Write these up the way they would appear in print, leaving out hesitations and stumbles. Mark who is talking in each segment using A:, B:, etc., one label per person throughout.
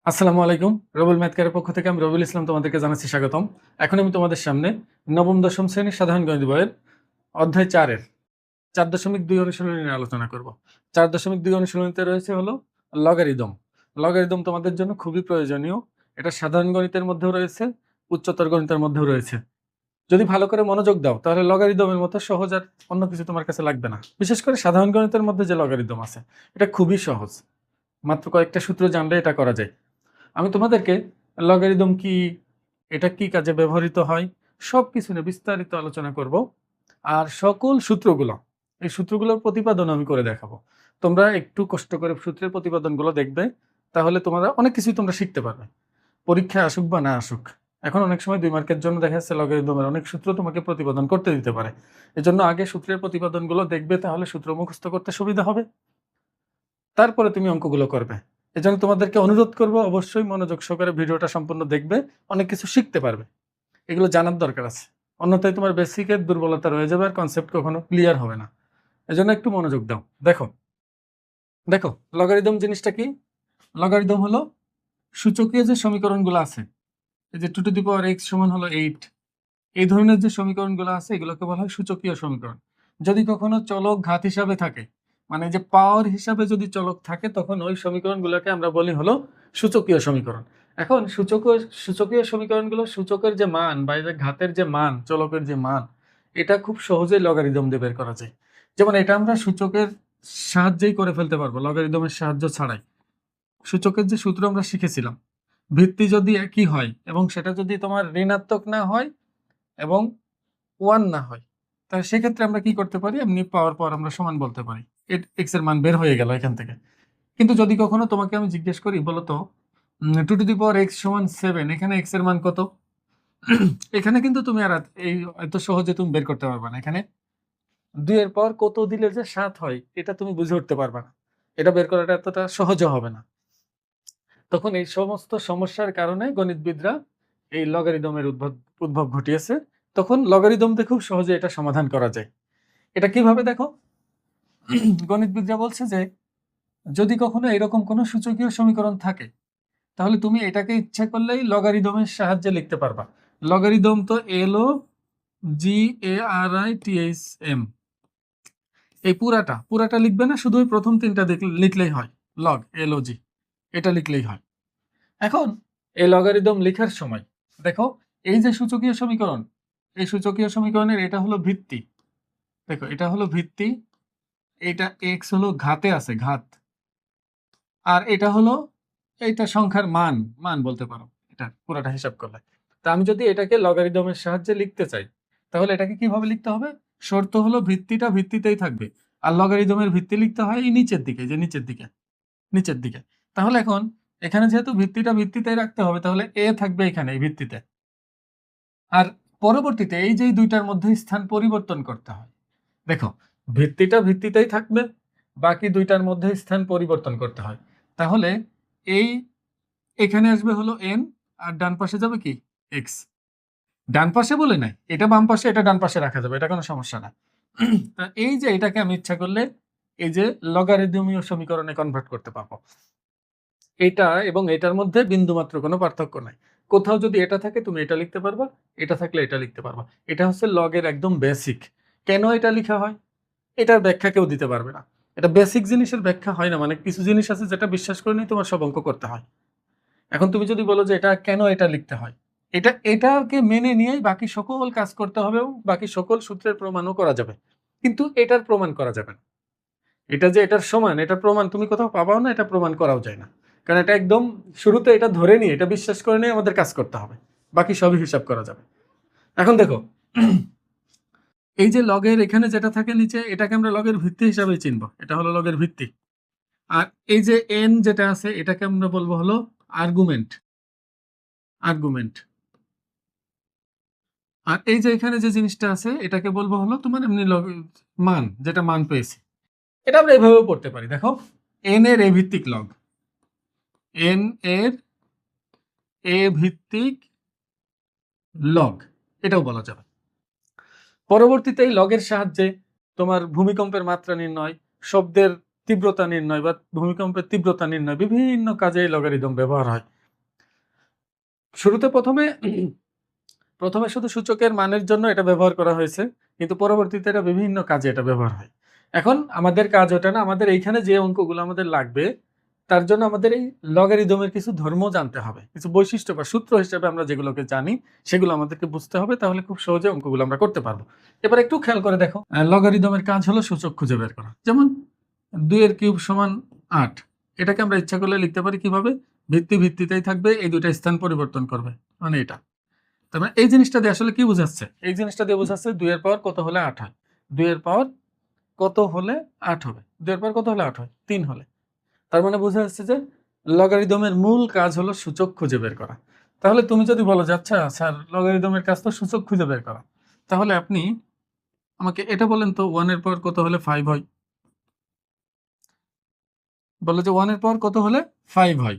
A: আসসালামু আলাইকুম। রবুল ম্যাথকের পক্ষ থেকে আমি রবিউল ইসলাম তোমাদেরকে জানাচ্ছি স্বাগতম। এখন আমি তোমাদের সামনে নবম দশম শ্রেণীর সাধারণ গণিত বইয়ের অধ্যায় ৪ এর ৪.২ অনুশীলনী নিয়ে আলোচনা করব। ৪.২ অনুশীলনীতে রয়েছে হলো লগারিদম। লগারিদম তোমাদের জন্য খুবই প্রয়োজনীয়। এটা সাধারণ গণিতের মধ্যেও রয়েছে, উচ্চতর গণিতের মধ্যেও রয়েছে। যদি ভালো করে মনোযোগ দাও তাহলে লগারিদমের মতো সহজ আর অন্য কিছু তোমার কাছে লাগবে না। বিশেষ করে সাধারণ গণিতের মধ্যে যে লগারিদম আছে এটা খুবই সহজ। মাত্র কয়েকটা সূত্র জানলে এটা করা যায়। আমি তোমাদেরকে লগারিদম কি, এটা কি কাজে ব্যবহৃত হয়, সব কিছু নিয়ে বিস্তারিত আলোচনা করব। আর সকল সূত্রগুলো, এই সূত্রগুলোর প্রতিপাদন আমি করে দেখাবো। তোমরা একটু কষ্ট করে সূত্রের প্রতিপাদনগুলো দেখবে, তাহলে তোমরা অনেক কিছুই তোমরা শিখতে পারবে। পরীক্ষায় আসুক বা না আসুক, এখন অনেক সময় 2 মার্কের জন্য দেখা যাচ্ছে লগারিদমের অনেক সূত্র তোমাকে প্রতিপাদন করতে দিতে পারে। এজন্য আগে সূত্রের প্রতিপাদনগুলো দেখবে, তাহলে সূত্র মুখস্থ করতে সুবিধা হবে, তারপরে তুমি অঙ্কগুলো করবে। এজন্য তোমাদেরকে অনুরোধ করব, অবশ্যই মনোযোগ সহকারে ভিডিওটা সম্পূর্ণ দেখবে, অনেক কিছু শিখতে পারবে। এগুলো জানার দরকার আছে, অন্যথায় তোমার বেসিকের দুর্বলতা রয়ে যাবে আর কনসেপ্ট কখনো ক্লিয়ার হবে না। এজন্য একটু মনোযোগ দাও। দেখো দেখো লগারিদম জিনিসটা কি? লগারিদম হলো সূচকীয় যে সমীকরণগুলো আছে, এই যে 2 টু দি পাওয়ার x সমান হলো 8, এই ধরনের যে সমীকরণগুলো আছে এগুলোকে বলা হয় সূচকীয় সমীকরণ। যদি কখনো চলক ঘাত হিসাবে থাকে, মানে যে পাওয়ার হিসাবে যদি চলক থাকে, তখন ওই সমীকরণগুলোকে আমরা বলি হলো সূচকীয় সমীকরণ। এখন সূচকীয় সমীকরণগুলো সূচকের যে মান বা এই যে ঘাতের যে মান, চলকের যে মান, এটা খুব সহজেই লগারিদম দিয়ে বের করা যায়। যেমন এটা আমরা সূচকের সাহায্যেই করে ফেলতে পারবো, লগারিদমের সাহায্য ছাড়াই। সূচকের যে সূত্র আমরা শিখেছিলাম, ভিত্তি যদি একই হয় এবং সেটা যদি তোমার ঋণাত্মক না হয় এবং 1 না হয়, তাহলে সেক্ষেত্রে আমরা কি করতে পারি, এমনি পাওয়ার পর আমরা সমান বলতে পারি, এক্স এর মান বের হয়ে গেল এখান থেকে। কিন্তু যদি কখনো তোমাকে আমি জিজ্ঞেস করি, বলতো 2 টু দি পাওয়ার x সমান 7, এখানে x এর মান কত? এখানে কিন্তু তুমি আর এই এত সহজে তুমি বের করতে পারবে না। এখানে 2 এর পর কত দিলে যে 7 হয়, এটা তুমি বুঝে উঠতে পারবে না। এটা বের করাটা এতটা সহজও হবে না। তখন এই সমস্ত সমস্যার কারণে গণিতবিদরা এই লগারিদমের উদ্ভব ঘটিয়েছে। তখন লগারিদম দিয়ে খুব সহজে এটা সমাধান করা যায়। এটা কিভাবে দেখো, গণিতবিদরা বলছে যে যদি কখনো এরকম কোনো সূচকীয় সমীকরণ থাকে, তাহলে তুমি এটাকে ইচ্ছা করলেই লগারিদমের সাহায্যে লিখতে পারবা। লগারিদম তো LOGARITHM, এই পুরাটা লিখবে না, শুধু ওই প্রথম 3টা লিখলেই হয়। লগ LOG এটা লিখলেই হয়। এখন এই লগারিদম লেখার সময় দেখো, এই যে সূচকীয় সমীকরণ, এই সূচকীয় সমীকরণের এটা হলো ভিত্তি। দেখো এটা হলো ভিত্তি, এটা x হলো ঘাতে আছে, ঘাত, আর এটা হলো এইটা সংখ্যার মান, মান বলতে পারো এটা পুরোটা হিসাব করলে। তা আমি যদি এটাকে লগারিদমের সাহায্যে লিখতে চাই, তাহলে এটাকে কিভাবে লিখতে হবে? শর্ত হলো ভিত্তিটা ভিত্তিতেই থাকবে, আর লগারিদমের ভিত্তি লিখতে হয় এই নিচের দিকে, যে নিচের দিকে। তাহলে এখন এখানে যেহেতু ভিত্তিটা ভিত্তিতেই রাখতে হবে, তাহলে এ থাকবে এখানে এই ভিত্তিতে, আর পরবর্তীতে এই যে দুইটার মধ্যে স্থান পরিবর্তন করতে হয়। দেখো ভিত্তিটা ভিত্তিতেই থাকবে, বাকি দুইটার মধ্যে স্থান পরিবর্তন করতে হয়। তাহলে এই এখানে আসবে হলো n, আর ডান পাশে যাবে কি x। ডান পাশে বলে নাই, এটা বাম পাশে, এটা ডান পাশে রাখা যাবে, এটা কোনো সমস্যা না। তা এই যে এটাকে আমি ইচ্ছা করলে এই যে লগারিদমীয় সমীকরণে কনভার্ট করতে পারবো। এটা এবং এটার মধ্যে বিন্দুমাত্র কোনো পার্থক্য নাই। কোথাও যদি এটা থাকে তুমি এটা লিখতে পারবা, এটা থাকলে এটা লিখতে পারবা। এটা হচ্ছে লগের একদম বেসিক। কেন এটা লেখা হয়, এটার ব্যাখ্যা কেউ দিতে পারবে না। এটা বেসিক জিনিসের ব্যাখ্যা হয় না, মানে কিছু জিনিস আছে যেটা বিশ্বাস করে নিয়ে তোমার সব অঙ্ক করতে হয়। এখন তুমি যদি বলো যে এটা কেন এটা লিখতে হয়, এটাকে মেনে নিয়েই বাকি সকল কাজ করতে হবে এবং বাকি সকল সূত্রের প্রমাণও করা যাবে, কিন্তু এটার প্রমাণ করা যাবে না। এটা যে এটার সমান, এটার প্রমাণ তুমি কোথাও পাবাও না, এটা প্রমাণ করাও যায় না। কারণ এটা একদম শুরুতে এটা ধরে নিয়ে, এটা বিশ্বাস করে নিয়ে আমাদের কাজ করতে হবে, বাকি সবই হিসাব করা যাবে। এখন দেখো, এই যে লগের এখানে যেটা থাকে নিচে, এটাকে আমরা লগের ভিত্তি হিসাবে চিনবো, এটা হলো লগের ভিত্তি। আর এই যে এন যেটা আছে, এটাকে আমরা বলবো হলো আর্গুমেন্ট, আর্গুমেন্ট। আর এই যে এখানে যে জিনিসটা আছে, এটাকে বলবো হলো তোমার এমনি মান, যেটা মান পেয়েছি। এটা আমরা এভাবেও পড়তে পারি। দেখো এন এর এ ভিত্তিক লগ, এন এর এ ভিত্তিক লগ, এটাও বলা যাবে। পরবর্তীতে এই লগের সাহায্যে তোমার ভূমিকম্পের মাত্রা নির্ণয়, শব্দের তীব্রতা নির্ণয় বা ভূমিকম্পের তীব্রতা নির্ণয় বিভিন্ন কাজে এই লগারিদম ব্যবহার হয়। শুরুতে প্রথমে শুধু সূচকের মানের জন্য এটা ব্যবহার করা হয়েছে, কিন্তু পরবর্তীতে এটা বিভিন্ন কাজে এটা ব্যবহার হয়। এখন আমাদের কাজ ওটা না, আমাদের এইখানে যে অঙ্কগুলো আমাদের লাগবে তার জন্য আমাদের এই লগারিদমের কিছু ধর্ম জানতে হবে, কিছু বৈশিষ্ট্য বা সূত্র হিসেবে আমরা যেগুলোকে জানি সেগুলো আমাদেরকে বুঝতে হবে, তাহলে খুব সহজে অঙ্কগুলো আমরা করতে পারবো। এবার একটু খেয়াল করে দেখো, লগারিদমের কাজ হলো সূচক খুঁজে বের করা। যেমন 2 এর কিউব সমান 8, এটাকে আমরা ইচ্ছা করলে লিখতে পারি কিভাবে, ভিত্তিতেই থাকবে, এই দুইটা স্থান পরিবর্তন করবে, মানে এটা। তার মানে এই জিনিসটা দিয়ে আসলে কি বোঝাচ্ছে, এই জিনিসটা দিয়ে বোঝাচ্ছে 2 এর পাওয়ার কত হলে 8 হয়, 2 এর পাওয়ার কত হলে 8 হবে, 2 এর পাওয়ার কত হলে 8 হয়, 3 হলে। তার মানে বোঝা যাচ্ছে যে লগারিদমের মূল কাজ হলো সূচক খুঁজে বের করা। তাহলে তুমি যদি বলো যে আচ্ছা স্যার লগারিদমের কাজ তো সূচক খুঁজে বের করা, তাহলে আপনি আমাকে এটা বলেন তো 1 এর পাওয়ার কত হলে 5 হয়। বলে যে 1 এর পাওয়ার কত হলে 5 হয়।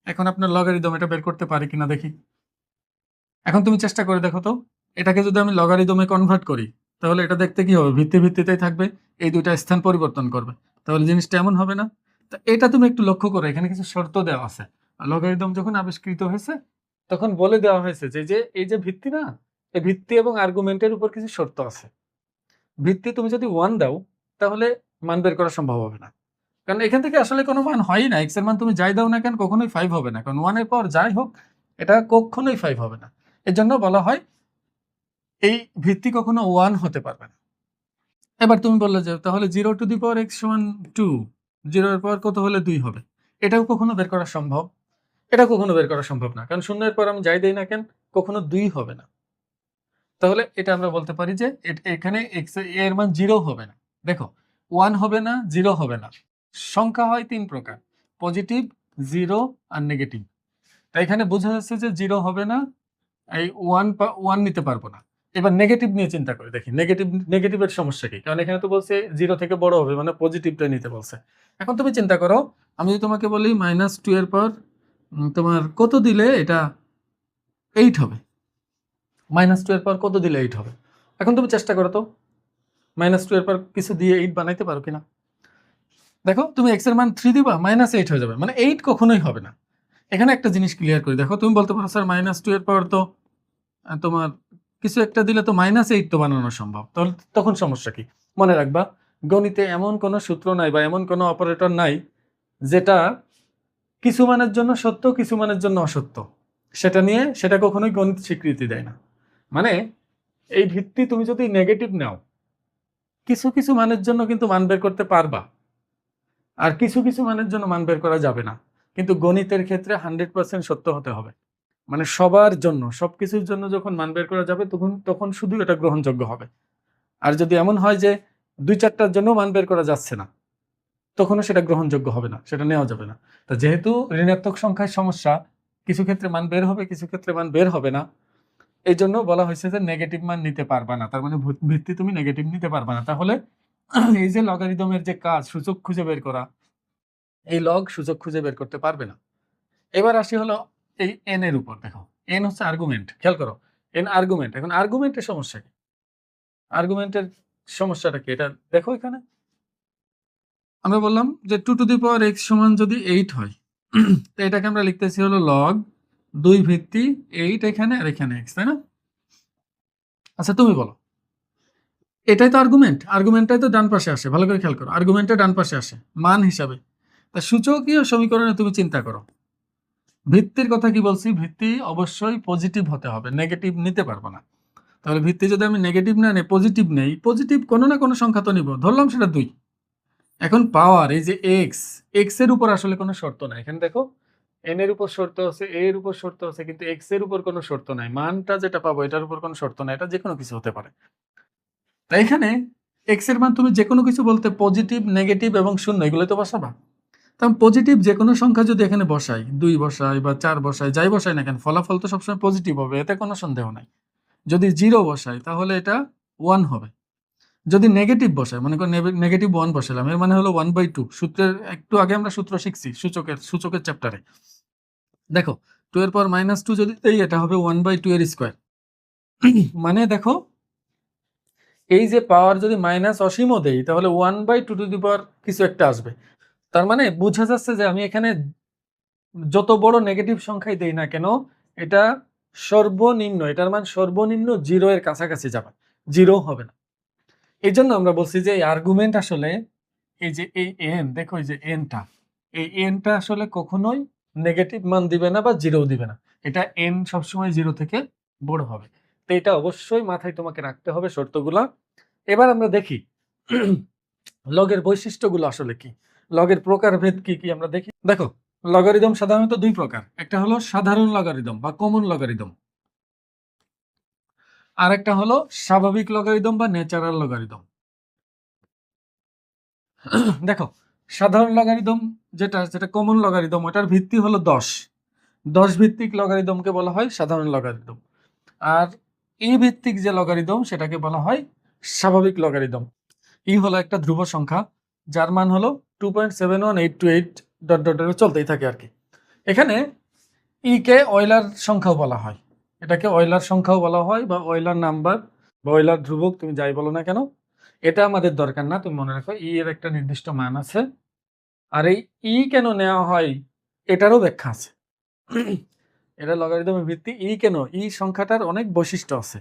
A: এখন আপনার লগারিদম এটা বের করতে পারে কিনা দেখি। এখন তুমি চেষ্টা করে দেখো তো, এটাকে যদি আমি লগারিদমে কনভার্ট করি তাহলে এটা দেখতে কি হবে, ভিত্তিতেই থাকবে, এই দুইটা স্থান পরিবর্তন করবে, তাহলে জিনিসটা এমন হবে না। তা এটা তুমি একটু লক্ষ্য করো, এখানে কিছু শর্ত দেওয়া আছে। লগারিদম যখন আবিষ্কৃত হয়েছে তখন বলে দেওয়া হয়েছে যে এই যে ভিত্তি না, এই ভিত্তি এবং আর্গুমেন্টের উপর কিছু শর্ত আছে। ভিত্তি তুমি যদি 1 দাও তাহলে মান বের করা সম্ভব হবে না, কারণ এখান থেকে আসলে কোনো মান হয়ই না, এক্স এর মান তুমি যাই দাও না কেন কখনোই 5 হবে না, কারণ 1 এর পাওয়ার যাই হোক এটা কখনোই 5 হবে না। এর জন্য বলা হয় এই ভিত্তি কখনো 1 হতে পারবে না। এবার তুমি বললে যে তাহলে 0 টু দি পাওয়ার x সমান 2, 0 এর পাওয়ার কত হলে 2 হবে, এটাও কখনো বের করা সম্ভব, এটা কখনো বের করা সম্ভব না, কারণ 0 এর পর আমি যাই দেই না কেন কখনো 2 হবে না। তাহলে এটা আমরা বলতে পারি যে এখানে x এর মান 0 হবে না। দেখো 1 হবে না, 0 হবে না, সংখ্যা হয় 3 প্রকার, পজিটিভ, 0 আর নেগেটিভ। তাই এখানে বোঝা যাচ্ছে যে 0 হবে না, এই 1 নিতে পারবো না। এবার নেগেটিভ নিয়ে চিন্তা করে দেখি, নেগেটিভের সমস্যা কি, কারণ এখানে তো বলছে 0 থেকে বড় হবে, মানে পজিটিভটা নিতে বলছে। এখন তুমি চিন্তা করো, আমি যদি তোমাকে বলি -2 এর পর তোমার কত দিলে এটা 8 হবে, -2 এর পর কত দিলে 8 হবে। এখন তুমি চেষ্টা করো তো -2 এর পর কিছু দিয়ে 8 বানাইতে পারো কিনা। দেখো তুমি x এর মান 3 দিবা, -8 হয়ে যাবে, মানে 8 কখনোই হবে না। এখানে একটা জিনিস ক্লিয়ার করি, দেখো তুমি বলতে পারো স্যার -2 এর পর তো তোমার কিছু একটা দিলে তো -8 তো বানানো সম্ভব, তাহলে তখন সমস্যা কি। মনে রাখবা, গণিতে এমন কোনো সূত্র নাই বা এমন কোনো অপারেটর নাই যেটা কিছু মানের জন্য সত্য কিছু মানের জন্য অসত্য, সেটা কখনোই গণিত স্বীকৃতি দেয় না। মানে এই ভিত্তি তুমি যদি নেগেটিভ নাও, কিছু কিছু মানের জন্য কিন্তু মান বের করতে পারবা, আর কিছু কিছু মানের জন্য মান বের করা যাবে না। কিন্তু গণিতের ক্ষেত্রে 100% সত্য হতে হবে, মানে সবার জন্য সবকিছুর জন্য যখন মান বের করা যাবে তখন শুধু এটা গ্রহণযোগ্য হবে। আর যদি এমন হয় যে 2-4টার জন্য মান বের করা যাচ্ছে না, তখনও সেটা গ্রহণযোগ্য হবে না, সেটা নেওয়া যাবে না। তা যেহেতু ঋণাত্মক সংখ্যায় সমস্যা, কিছু ক্ষেত্রে মান বের হবে কিছু ক্ষেত্রে মান বের হবে না, এই জন্য বলা হয়েছে যে নেগেটিভ মান নিতে পারবা না, তার মানে ভিত্তি তুমি নেগেটিভ নিতে পারবা না। তাহলে এই যে লগারিদমের যে কাজ সূচক খুঁজে বের করা, এই লগ সূচক খুঁজে বের করতে পারবে না। এবার আসি হলো এই এন এর উপর। দেখো এন হচ্ছে আর্গুমেন্ট, খেয়াল করো, এন আর্গুমেন্ট। এখন আর্গুমেন্টের সমস্যা কি, আর্গুমেন্টের সমস্যাটা কি এটা দেখো। এখানে আমরা বললাম যে 2 টু দি পাওয়ার x সমান যদি 8 হয়, তো এটাকে আমরা লিখতেছি হলো লগ 2 ভিত্তি 8 এখানে আর এখানে x, তাই না। আচ্ছা তুমি বলো, এটাই তো আর্গুমেন্টটাই তো ডান পাশে আসে, ভালো করে খেয়াল করো, আর্গুমেন্টটা ডান পাশে আসে মান হিসাবে। তা সূচকীয় সমীকরণে তুমি চিন্তা করো, ভিত্তির কথা কি বলছি, ভিত্তি অবশ্যই পজিটিভ হতে হবে, নেগেটিভ নিতে পারবো না। তাহলে ভিত্তি যদি আমি নেগেটিভ না নেই পজিটিভ নেই, পজিটিভ কোনো না কোনো সংখ্যা তো নিব, ধরলাম সেটা 2। এখন পাওয়ার এই যে এক্স এর উপর আসলে কোনো শর্ত নাই। এখানে দেখো এন এর উপর শর্ত আছে, এ এর উপর শর্ত আছে, কিন্তু এক্স এর উপর কোনো শর্ত নাই। মানটা যেটা পাবো এটার উপর কোনো শর্ত নাই, এটা যে কোনো কিছু হতে পারে। তাই এখানে এক্স এর মান তুমি যে কোনো কিছু বলতে পজিটিভ, নেগেটিভ এবং 0 এগুলো তো বসাবা। তাহলে পজিটিভ যে কোনো সংখ্যা যদি এখানে বসাই, 2 বসাই বা 4 বসাই, যাই বসাই না কেন ফলাফল তো সবসময় পজিটিভ হবে, এতে কোনো সন্দেহ নাই। যদি 0 বসাই তাহলে এটা 1 হবে। যদি নেগেটিভ বসাই, মনে করো নেগেটিভ 1 বসালাম, এর মানে হলো 1/2। সূত্রের একটু আগে আমরা সূত্র শিখছি সূচকের চ্যাপ্টারে। দেখো 2 এর পর -2 যদি দেই, এটা হবে 1/2 এর স্কয়ার। মানে দেখো এই যে পাওয়ার যদি মাইনাস অসীমও দেই তাহলে 1/2 টু দি পাওয়ার কিছু একটা আসবে। তার মানে বোঝা যাচ্ছে যে আমি এখানে যত বড় নেগেটিভ সংখ্যাই দেই না কেন, এটা সর্বনিম্ন, এটার মান সর্বনিম্ন 0 এর কাছাকাছি যাবে, 0 হবে না। এই জন্য আমরা বলছি যে এই আর্গুমেন্ট আসলে, এই যে এই এন, দেখো এই যে এনটা, এই এনটা আসলে কখনোই নেগেটিভ মান দিবে না বা 0 দিবে না। এটা এন সবসময় 0 থেকে বড় হবে। তো এটা অবশ্যই মাথায় তোমাকে রাখতে হবে শর্তগুলা। এবার আমরা দেখি লগের বৈশিষ্ট্যগুলো আসলে কি, লগের প্রকারভেদ কি কি আমরা দেখি। দেখো, লগারিদম সাধারণত দুই প্রকার, একটা হলো সাধারণ লগারিদম বা কমন লগারিদম, আর একটা হলো স্বাভাবিক লগারিদম বা ন্যাচারাল লগারিদম। দেখো, সাধারণ লগারিদম যেটা যেটা কমন লগারিদম, ওটার ভিত্তি হলো 10 ভিত্তিক লগারিদমকে বলা হয় সাধারণ লগারিদম। আর ই ভিত্তিক যে লগারিদম সেটাকে বলা হয় স্বাভাবিক লগারিদম। ই হলো একটা ধ্রুব সংখ্যা যার মান হলো 2.71828 ডট ডট ডট চলতেই থাকে আর কি। এখানে ই কে অয়লার সংখ্যাও বলা হয়, এটাকে অয়লার সংখ্যাও বলা হয় বা অয়লার নাম্বার বা অয়লার ধ্রুবক, তুমি যাই বলো না কেন, এটা আমাদের দরকার না। তুমি মনে রাখো ই এর একটা নির্দিষ্ট মান আছে, আর এই ই কেন নেওয়া হয় এটারও ব্যাখ্যা আছে। এটা লগারিদমের ভিত্তি। ই কেন, ই সংখ্যাটার অনেক বৈশিষ্ট্য আছে,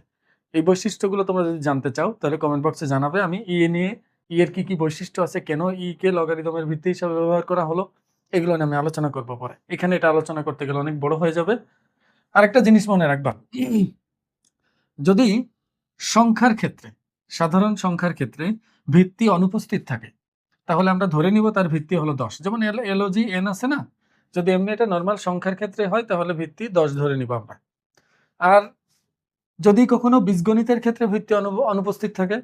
A: এই বৈশিষ্ট্যগুলো তোমরা যদি জানতে চাও তাহলে কমেন্ট বক্সে জানাবে। আমি ই নিয়ে, ই এর কি কি বৈশিষ্ট্য আছে, কেন ই কে লগারিদমের ভিত্তি হিসাবে ব্যবহার করা হলো, এগুলো নিয়ে আমি আলোচনা করবো পরে। এখানে এটা আলোচনা করতে গেলে অনেক বড় হয়ে যাবে। আরেকটা জিনিস মনে রাখবা, যদি সংখ্যার ক্ষেত্রে, সাধারণ সংখ্যার ক্ষেত্রে ভিত্তি অনুপস্থিত থাকে তাহলে আমরা ধরে নিব তার ভিত্তি হলো 10। যেমন এলওজি এন আছে না, যদি এমনি এটা নর্মাল সংখ্যার ক্ষেত্রে হয় তাহলে ভিত্তি 10 ধরে নিব আমরা। আর যদি কখনো বীজগণিতের ক্ষেত্রে ভিত্তি অনুপস্থিত থাকে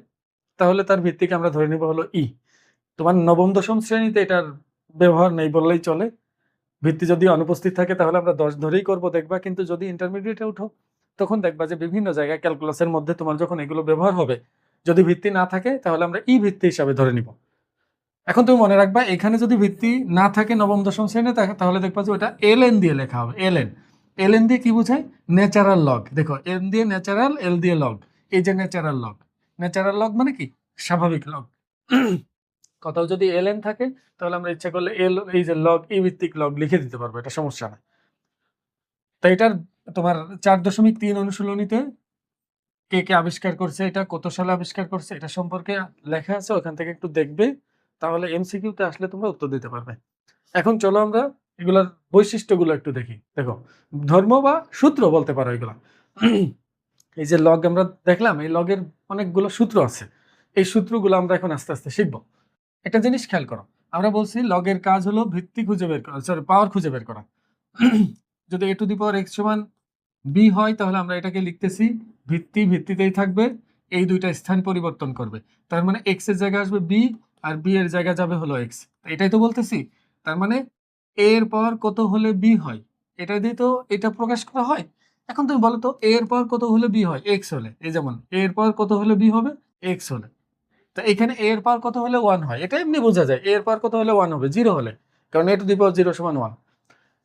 A: তাহলে তার ভিত্তিকে আমরা ধরে নিব হলো ই। তোমার নবম দশম শ্রেণীতে এটার ব্যবহার নেই বললেই চলে। ভিত্তি যদি অনুপস্থিত থাকে তাহলে আমরা 10 ধরেই করব দেখবা, কিন্তু যদি ইন্টারমিডিয়েটে উঠো তখন দেখবা যে বিভিন্ন জায়গায় ক্যালকুলাসের মধ্যে তোমার যখন এগুলো ব্যবহার হবে, যদি ভিত্তি না থাকে তাহলে আমরা ই ভিত্তি হিসাবে ধরে নিব। এখন তুমি মনে রাখবা এখানে যদি ভিত্তি না থাকে নবম দশম শ্রেণী, তাহলে দেখবা যে ওটা এল এন দিয়ে লেখা হবে। এল এন, এল এন দিয়ে কি বোঝায়? Natural log. দেখো, এন দিয়ে ন্যাচারাল, এল দিয়ে লগ, এই যে ন্যাচারাল লগ। ন্যাচারাল লগ মানে কি? স্বাভাবিক লগ। কোথাও যদি এল এন থাকে তাহলে আমরা ইচ্ছা করলে এল, এই যে লগ, ই ভিত্তিক লগ লিখে দিতে পারবো, এটা সমস্যা না। তো এটার তোমার 4.3 অনুশীলনীতে কে কে আবিষ্কার করছে, এটা কত সালে আবিষ্কার করছে, এটা সম্পর্কে লেখা আছে, ওখান থেকে একটু দেখবে, তাহলে এমসিকিউতে আসলে তোমরা উত্তর দিতে পারবে। এখন চলো আমরা এগুলার বৈশিষ্ট্যগুলো একটু দেখি। দেখো, ধর্ম বা সূত্র বলতে পারো এগুলা। এই যে লগ আমরা দেখলাম, এই লগের অনেকগুলো সূত্র আছে, এই সূত্রগুলো আমরা এখন আস্তে আস্তে শিখবো। একটা জিনিস খেয়াল করো, আমরা বলছি লগের কাজ হলো ভিত্তি খুঁজে বের করা, সরি পাওয়ার খুঁজে বের করা। যদি a to the power x সমান b হয় তাহলে আমরা এটাকে লিখতেছি ভিত্তি, ভিত্তিতেই থাকবে, এই দুইটা স্থান পরিবর্তন করবে, তার মানে x এর জায়গায় আসবে b আর b এর জায়গায় যাবে হলো x। এটাই তো বলতেছি। তার মানে a এর পাওয়ার কত হলে b হয়, এটা দিয়ে তো এটা প্রকাশ করা হয়। এখন তুমি বলো তো a এর পাওয়ার কত হলে b হয়? x হলে। এই যেমন a এর পাওয়ার কত হলে b হবে? x হলে। তো এখানে a এর পাওয়ার কত হলে 1 হয়? এটা এমনি বোঝা যায়, a এর পাওয়ার কত হলে 1 হবে? 0 হলে, কারণ a টু দি পাওয়ার 0 সমান 1।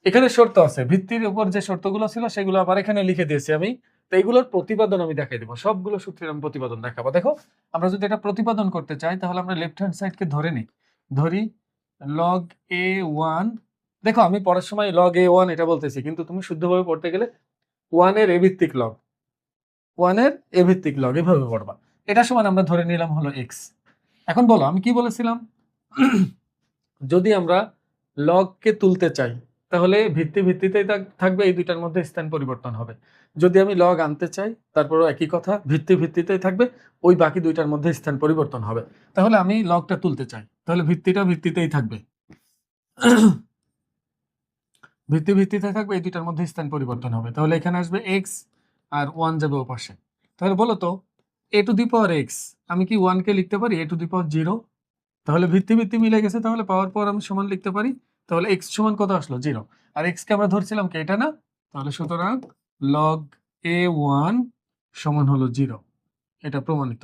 A: এখানে শর্ত আছে, ভিত্তির উপর যে শর্তগুলো ছিল সেগুলো আবার এখানে লিখে দিয়েছি আমি। তো এইগুলোর প্রতিপাদন আমি দেখাই দেবো, সবগুলো সূত্রের আমি প্রতিপাদন দেখাবো। দেখো, আমরা যদি এটা প্রতিপাদন করতে চাই তাহলে আমরা লেফট হ্যান্ড সাইডকে ধরে নিই, ধরি লগ a1। দেখো, আমি পড়ার সময় লগ a1 এটা বলতেছি, কিন্তু তুমি শুদ্ধভাবে পড়তে গেলে 1 এর a ভিত্তিক লগ, 1 এর a ভিত্তিক লগ এভাবে পড়বা। এটা সমান আমরা ধরে নিলাম হলো x। এখন বলো, আমি কি বলেছিলাম? যদি আমরা লগকে তুলতে চাই তাহলে ভিত্তি ভিত্তিতেই থাকবে, এই দুইটার মধ্যে স্থান পরিবর্তন হবে। যদি আমি লগ আনতে চাই তারপরও একই কথা, ভিত্তি ভিত্তিতেই থাকবে, ওই বাকি দুইটার মধ্যে স্থান পরিবর্তন হবে। তাহলে আমি লগটা তুলতে চাই, তাহলে ভিত্তিটা ভিত্তিতেই থাকবে, ভিত্তি ভিত্তিতে থাকবে, এই দুইটার মধ্যে স্থান পরিবর্তন হবে। তাহলে এখানে আসবে x আর 1 যাবে ওপাশে। তাহলে বলো তো a to the power x, আমি কি 1 কে লিখতে পারি a টু দি পাওয়ার 0? তাহলে ভিত্তি ভিত্তি মিলে গেছে, তাহলে পাওয়ার পর আমি সমান লিখতে পারি। তাহলে x সমান কত আসলো? 0। আর x কে আমরা ধরছিলাম কি? এটা না। তাহলে সুতরাং log a1 সমান হলো 0, এটা প্রমাণিত।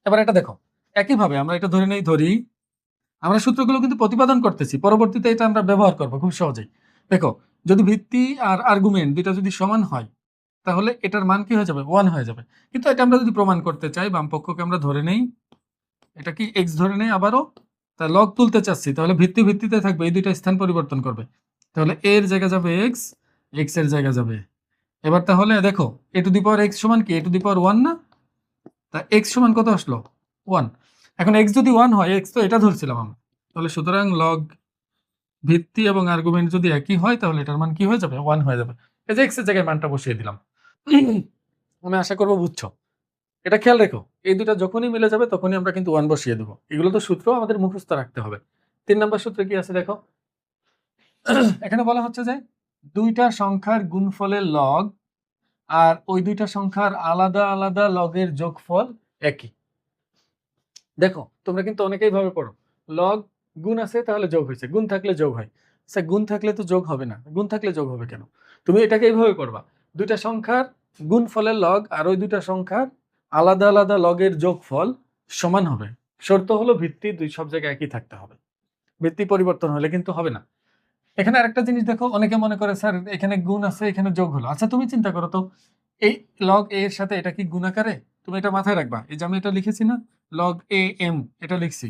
A: এবার এটা দেখো, একইভাবে আমরা এটা ধরে নেই, ধরি আমরা সূত্রগুলো কিন্তু প্রতিপাদন করতেছি, পরবর্তীতে এটা আমরা ব্যবহার করব খুব সহজেই। দেখো, যদি ভিত্তি আর আর্গুমেন্ট দুইটা যদি সমান হয় তাহলে এটার মান কি হয়ে যাবে? 1 হয়ে যাবে। কিন্তু এটা আমরা যদি প্রমাণ করতে চাই, বাম পক্ষকে আমরা ধরে নেই, এটা কি x ধরে নেই আবারও, তা লগ তুলতে চাচ্ছি, তাহলে ভিত্তিতে থাকবে, এই দুইটা স্থান পরিবর্তন করবে। তাহলে এর জায়গা যাবে এক্স, এক্স এর জায়গা যাবে। এবার তাহলে দেখো এ টু দি পাওয়ার এক্স সমান কি, এ টু দি পাওয়ার 1 না? তা এক্স সমান কত আসলো? 1। এখন এক্স যদি 1 হয়, এক্স তো এটা ধরছিলাম আমরা, তাহলে সুতরাং লগ ভিত্তি এবং আর্গুমেন্ট যদি একই হয় তাহলে এটার মান কি হয়ে যাবে? 1 হয়ে যাবে। এই যে এক্স এর জায়গায় মানটা বসিয়ে দিলাম। আমি আশা করবো বুঝছো। এটা খেয়াল রেখো, এই দুটা যখনই মিলে যাবে তখনই আমরা কিন্তু 1 বসিয়ে দেবো। এগুলো তো সূত্র আমাদের মুখস্থ রাখতে হবে। 3 নম্বর সূত্রে কি আছে দেখো। এখানে বলা হচ্ছে যে দুইটা সংখ্যার গুণফলের লগ আর ওই দুইটা সংখ্যার আলাদা আলাদা লগের যোগফল একই। দেখো তোমরা কিন্তু অনেকেই ভাবে পড়ো, লগ গুণ আছে তাহলে যোগ হয়েছে, গুণ থাকলে যোগ হয়। আচ্ছা গুণ থাকলে তো যোগ হবে না, গুণ থাকলে যোগ হবে কেন? তুমি এটাকে এইভাবে করবা, দুইটা সংখ্যার গুণফলের লগ আর ওই দুইটা সংখ্যার আলাদা আলাদা লগের যোগফল সমান হবে। শর্ত হলো ভিত্তি দুই সব জায়গায় একই থাকতে হবে, ভিত্তি পরিবর্তন হলে কিন্তু হবে না। এখানে আরেকটা জিনিস দেখো, অনেকে মনে করে স্যার এখানে গুণ আছে এখানে যোগ হলো। আচ্ছা তুমি চিন্তা করো তো, এই লগ এ এর সাথে এটা কি গুণ আকারে? তুমি এটা মাথায় রাখবা, এই যে আমি এটা লিখেছি না, লগ এ এম, এটা লিখছি,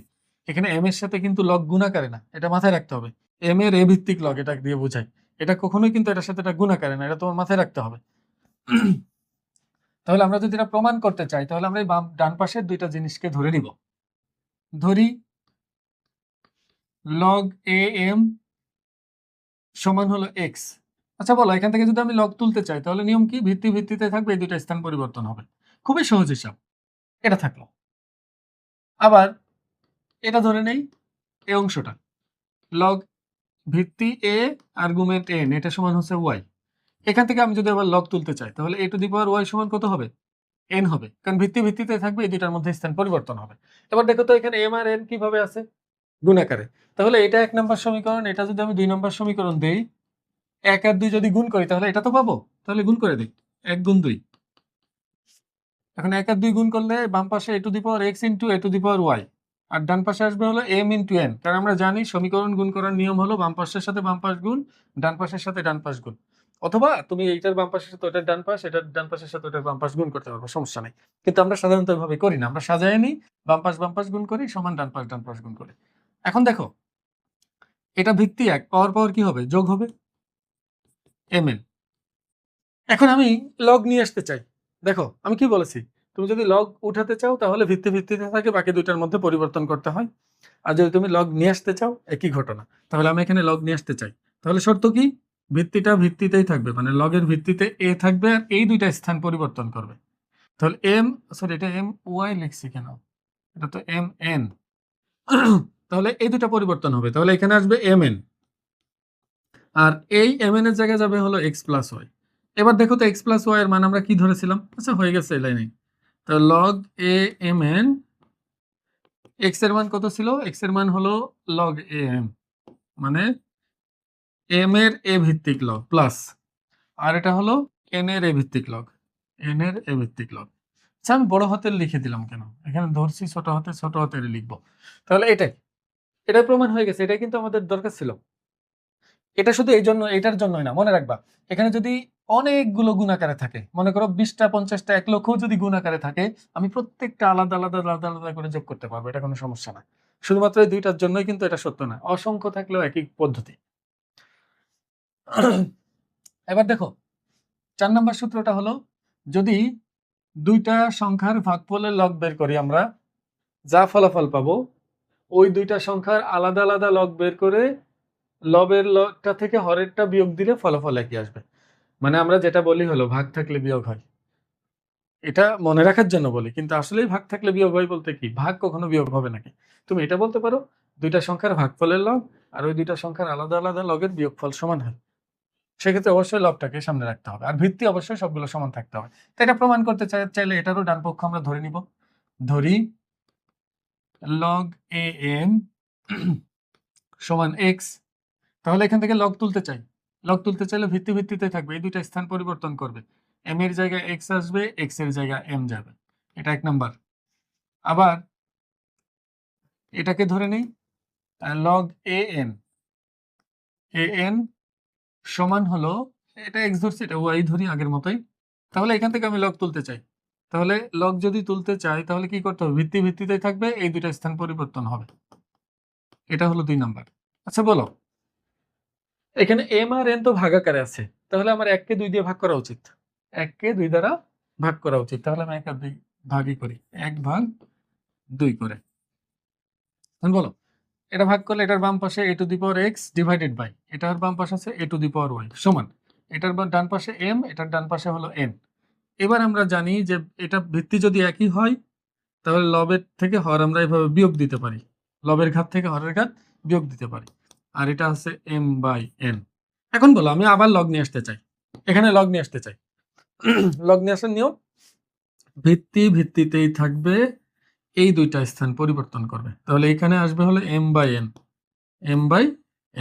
A: এখানে এম এর সাথে কিন্তু লগ গুণ আকারে না, এটা মাথায় রাখতে হবে। এম এর এ ভিত্তিক লগ, এটা দিয়ে বোঝাই, এটা কখনোই কিন্তু এটার সাথে এটা গুণ আকারে না, এটা তোমার মাথায় রাখতে হবে। তাহলে আমরা যদি এটা প্রমাণ করতে চাই তাহলে আমরা এই ডান পাশের দুইটা জিনিসকে ধরে নিব। ধরি লগ এ এম সমান হলো এক্স। আচ্ছা বলো, এখান থেকে যদি আমি লগ তুলতে চাই তাহলে নিয়ম কি? ভিত্তিতে থাকবে, এই দুইটা স্থান পরিবর্তন হবে। খুবই সহজ হিসাব, এটা থাকলো। আবার এটা ধরে নেই, এই অংশটা লগ ভিত্তি এ আর্গুমেন্ট এন, এটা সমান হচ্ছে ওয়াই। এখান থেকে আমি যদি আবার লগ তুলতে চাই তাহলে এ টু দি পাওয়ার ওয়াই সমান কত হবে? এন হবে, কারণ ভিত্তিতে থাকবে, এই দুইটার মধ্যে স্থান পরিবর্তন হবে। এবার দেখো তো এখানে এম আর এন কিভাবে আছে? গুণাকারে। তাহলে এটা 1 নম্বর সমীকরণ, এটা যদি আমি 2 নম্বর সমীকরণ দেই, 1 আর 2 যদি গুণ করি তাহলে এটা তো পাবো, তাহলে গুণ করে দিই, 1 গুণ 2। এখন 1 আর 2 গুণ করলে বাম পাশে a to the power x into a to the power y, আর ডান পাশে আসবে হলো এম ইন্টু এন। কারণ আমরা জানি সমীকরণ গুণ করার নিয়ম হলো বাম পাশের সাথে বাম পাশ গুণ, ডান পাশের সাথে ডান পাশ গুণ। অথবা তুমি এইটার বাম পাশের সাথে ওটার ডান পাশ, এটার ডান পাশের সাথে ওটার বাম পাশ গুণ করতে পারবো, সমস্যা নাই। কিন্তু আমরা সাধারণত এভাবে করি না, আমরা সাজায় নিই, বাম পাশ গুণ করি সমান ডান পাশ গুণ করি। এখন দেখো এটা ভিত্তি 1, পাওয়ার কি হবে? যোগ হবে এম এন। এখন আমি লগ নিয়ে আসতে চাই, দেখো আমি কি বলেছি, তুমি যদি লগ উঠাতে চাও তাহলে ভিত্তিতে থাকে, বাকি দুইটার মধ্যে পরিবর্তন করতে হয়। আর যদি তুমি লগ নিয়ে আসতে চাও একই ঘটনা। তাহলে আমি এখানে লগ নিয়ে আসতে চাই, তাহলে শর্ত কি? ভিত্তিটা ভিত্তিতেই থাকবে, মানে লগের ভিত্তিতে এ থাকবে আর এই দুইটা স্থান পরিবর্তন করবে। তাহলে এম, সরি এটা এম ওয়াই লিখছি কেন, এটা তো এম এন। তাহলে এই দুটা পরিবর্তন হবে, তাহলে এখানে আসবে এম এন, আর এই এম এন এর জায়গায় যাবে হলো এক্স প্লাস ওয়াই। এবার দেখো তো এক্স প্লাস ওয়াই এর মান আমরা কি ধরেছিলাম? আচ্ছা হয়ে গেছে এই লাইনে। তো log a m n, x এর মান কত ছিল? এক্স এর মান হলো লগ এ এম, মানে এম এর এ ভিত্তিক লগ প্লাস, আর এটা হলো এন এর এ ভিত্তিক লগ, এন এর এ ভিত্তিক লগ। আচ্ছা আমি বড় হাতের লিখে দিলাম কেন? এখানে ধরছি ছোট হাতের লিখবো। তাহলে এটাই প্রমাণ হয়ে গেছে, এটাই কিন্তু আমাদের দরকার ছিল। এটা শুধু এই জন্য, এটার জন্যই না, মনে রাখবা এখানে যদি অনেকগুলো গুণ আকারে থাকে, মনে করো 20টা 50টা 1 লক্ষ যদি গুণ আকারে থাকে, আমি প্রত্যেকটা আলাদা করে যোগ করতে পারবো, এটা কোনো সমস্যা না। শুধুমাত্র এই দুইটার জন্যই কিন্তু এটা সত্য না, অসংখ্য থাকলেও একই পদ্ধতি। এবার দেখো 4 নম্বর সূত্রটা হলো, যদি দুইটা সংখ্যার ভাগফলের লগ বের করি আমরা, যা ফলাফল পাবো ওই দুইটা সংখ্যার আলাদা লগ বের করে লবের লগটা থেকে হরেরটা বিয়োগ দিলে ফলাফল একই আসবে। মানে আমরা যেটা বলি হলো ভাগ থাকলে বিয়োগ হয়, এটা মনে রাখার জন্য বলি, কিন্তু আসলেই ভাগ থাকলে বিয়োগ হয় বলতে কি, ভাগ কখনো বিয়োগ হবে নাকি? তুমি এটা বলতে পারো দুইটা সংখ্যার ভাগফলের লগ আর ওই দুইটা সংখ্যার আলাদা লগের বিয়োগফল সমান হয়, সেক্ষেত্রে অবশ্যই লগটাকে সামনে রাখতে হবে, আর ভিত্তি অবশ্যই সবগুলো সমান থাকতে হবে। তো এটা প্রমাণ করতে চাইলে এটারও ডান পক্ষ আমরা ধরে নিব, ধরি লগ এ এম সমান এক্স। তাহলে এখান থেকে লগ তুলতে চাইলে ভিত্তিতে থাকবে, এই দুইটা স্থান পরিবর্তন করবে, এম এর জায়গায় এক্স আসবে, এক্স এর জায়গায় এম যাবে, এটা 1 নাম্বার। আবার এটাকে ধরে নেই লগ এ এন সমান হলো, এটা এক্স ধরছি এটা ওয়াই ধরি আগের মতোই। তাহলে এখান থেকে আমি লগ তুলতে চাই, তাহলে লগ যদি তুলতে চাই তাহলে কি করতে হবে? ভিত্তিতে থাকবে, এই দুইটা স্থান পরিবর্তন হবে। এটা হলো 2 নাম্বার। আচ্ছা বলো, এখানে m আর n তো ভাগাকারে আছে, তাহলে আমার 1 কে 2 দিয়ে ভাগ করা উচিত। 1 কে 2 দ্বারা ভাগ করা উচিত। তাহলে আমি 1 আর 2 ভাগই করি। 1 ভাগ 2 করে। এখন বলো, এটা ভাগ করলে এটার বাম পাশে a to the power x divided by এটার বাম পাশে আছে a to the power y সমান এটার ডান পাশে m, এটার ডান পাশে হলো n। এবার আমরা জানি যে এটা ভিত্তি যদি একই হয় তাহলে লবের থেকে হর আমরা এভাবে বিয়োগ দিতে পারি। লবের ঘাত থেকে হরের ঘাত বিয়োগ দিতে পারি। আর এটা আছে m বাই n। এখন বলো, আমি আবার লগ নিয়ে আসতে চাই। এখানে লগ নিয়ে আসতে চাই। লগ নিয়ে আসার নিয়ম, ভিত্তি ভিত্তিতেই থাকবে, এই দুইটা স্থান পরিবর্তন করবে। তাহলে এখানে আসবে হলো m by n, m by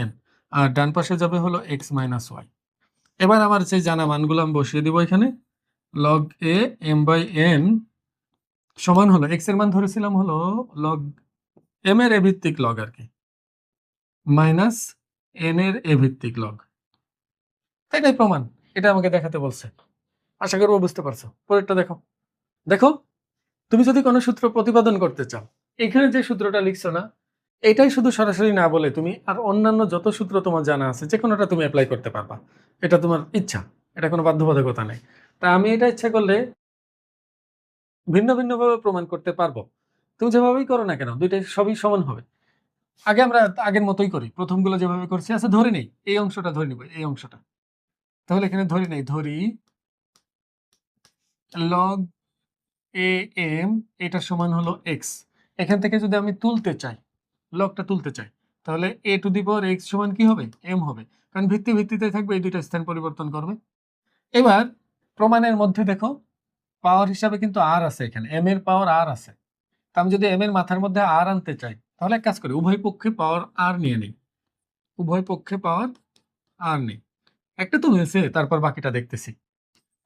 A: n, আর ডান পাশে যাবে হলো x মাইনাস y। এবার আমার সেই জানা মানগুলো আমি বসিয়ে দিব এখানে। Log a m by n সমান হলো, x এর মান ধরেছিলাম হলো লগ m এর a ভিত্তিক লগ আর কি, মাইনাস n এর a ভিত্তিক লগ। এটাই প্রমাণ, এটা আমাকে দেখাতে বলছে। আশা করবো বুঝতে পারছো। পরেরটা দেখো। দেখো, তুমি যদি কোনো সূত্র প্রতিপাদন করতে চাও, এখানে যে সূত্রটা লিখছো না, এটাই শুধু সরাসরি না বলে তুমি আর অন্যান্য যত সূত্র তোমার জানা আছে যে কোনোটা তুমি অ্যাপ্লাই করতে পারবা। এটা তোমার ইচ্ছা, এটা কোনো বাধ্যবাধকতা নেই। তা আমি এটা ইচ্ছা করলে ভিন্ন ভিন্নভাবে প্রমাণ করতে পারবো। তুমি যেভাবেই করো না কেন, দুইটাই সবই সমান হবে। আগে আমরা আগের মতোই করি, প্রথমগুলো যেভাবে করছি। আচ্ছা ধরে নেই এই অংশটা, ধরে নিব এই অংশটা। তাহলে এখানে ধরে নেই, ধরি লগ এ এম এটা সমান হলো এক্স। এখান থেকে যদি আমি তুলতে চাই, লগটা তুলতে চাই, তাহলে এ টু দি পাওয়ার এক্স সমান কি হবে, এম হবে। কারণ ভিত্তি ভিত্তিতে থাকবে, এই দুইটা স্থান পরিবর্তন করবে। এবার প্রমাণের মধ্যে দেখো, পাওয়ার হিসাবে কিন্তু আর আছে, এখানে এম এর পাওয়ার আর আছে। তা আমি যদি এম এর মাথার মধ্যে আর আনতে চাই, তাহলে এক কাজ করি, উভয় পক্ষে পাওয়ার আর নিয়ে নিই। উভয় পক্ষে পাওয়ার আর নেই, একটা তো হয়েছে, তারপর বাকিটা দেখতেছি।